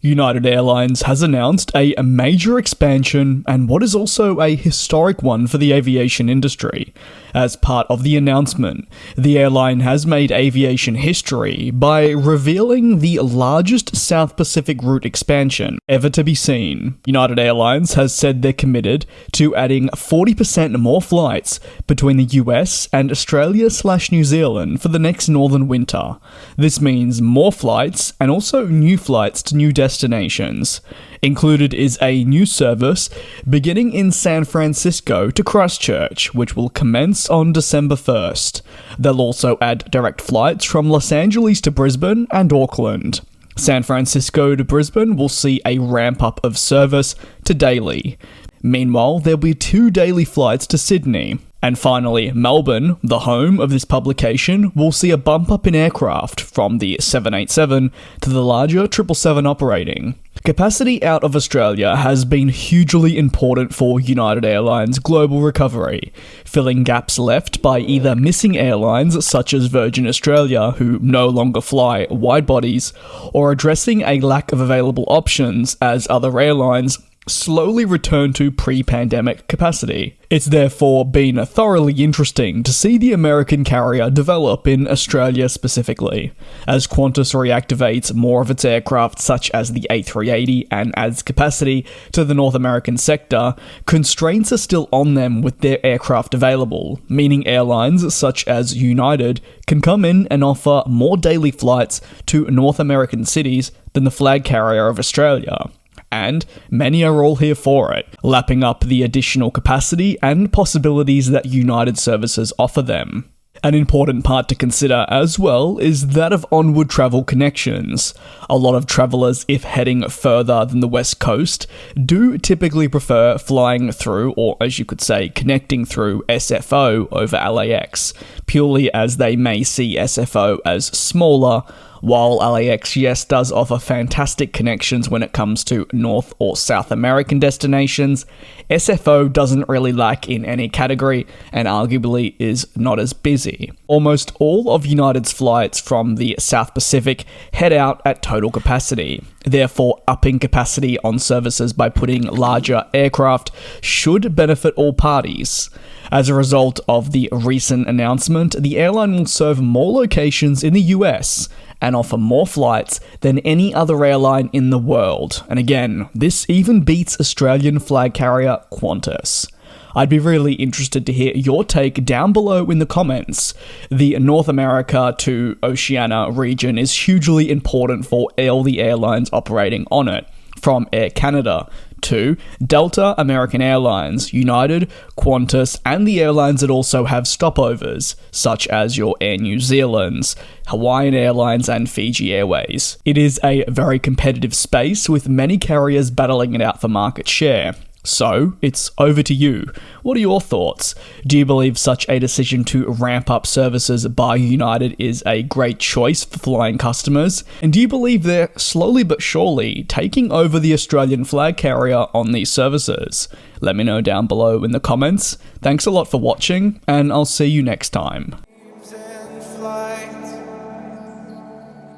United Airlines has announced a major expansion and what is also a historic one for the aviation industry. As part of the announcement, the airline has made aviation history by revealing the largest South Pacific route expansion ever to be seen. United Airlines has said they're committed to adding 40% more flights between the US and Australia/New Zealand for the next northern winter. This means more flights and also new flights to new destinations. Included is a new service beginning in San Francisco to Christchurch, which will commence on December 1st. They'll also add direct flights from Los Angeles to Brisbane and Auckland. San Francisco to Brisbane will see a ramp up of service to daily. Meanwhile, there'll be 2 daily flights to Sydney. And finally, Melbourne, the home of this publication, will see a bump up in aircraft from the 787 to the larger 777 operating. Capacity out of Australia has been hugely important for United Airlines' global recovery, filling gaps left by either missing airlines such as Virgin Australia, who no longer fly wide bodies, or addressing a lack of available options as other airlines slowly return to pre-pandemic capacity. It's therefore been thoroughly interesting to see the American carrier develop in Australia specifically. As Qantas reactivates more of its aircraft such as the A380 and adds capacity to the North American sector, constraints are still on them with their aircraft available, meaning airlines such as United can come in and offer more daily flights to North American cities than the flag carrier of Australia. And many are all here for it, lapping up the additional capacity and possibilities that United services offer them. An important part to consider as well is that of onward travel connections. A lot of travellers, if heading further than the west coast, do typically prefer flying through, or as you could say, connecting through SFO over LAX, purely as they may see SFO as smaller. While LAX, yes, does offer fantastic connections when it comes to North or South American destinations, SFO doesn't really lack in any category and arguably is not as busy. Almost all of United's flights from the South Pacific head out at total capacity. Therefore, upping capacity on services by putting larger aircraft should benefit all parties. As a result of the recent announcement, the airline will serve more locations in the US and offer more flights than any other airline in the world. And again, this even beats Australian flag carrier Qantas. I'd be really interested to hear your take down below in the comments. The North America to Oceania region is hugely important for all the airlines operating on it, from Air Canada to Delta, American Airlines, United, Qantas, and the airlines that also have stopovers, such as your Air New Zealands, Hawaiian Airlines, and Fiji Airways. It is a very competitive space with many carriers battling it out for market share. So, it's over to you. What are your thoughts? Do you believe such a decision to ramp up services by United is a great choice for flying customers? And do you believe they're slowly but surely taking over the Australian flag carrier on these services? Let me know down below in the comments. Thanks a lot for watching, and I'll see you next time.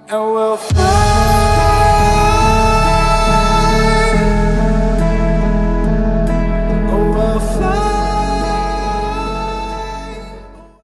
And we'll fly.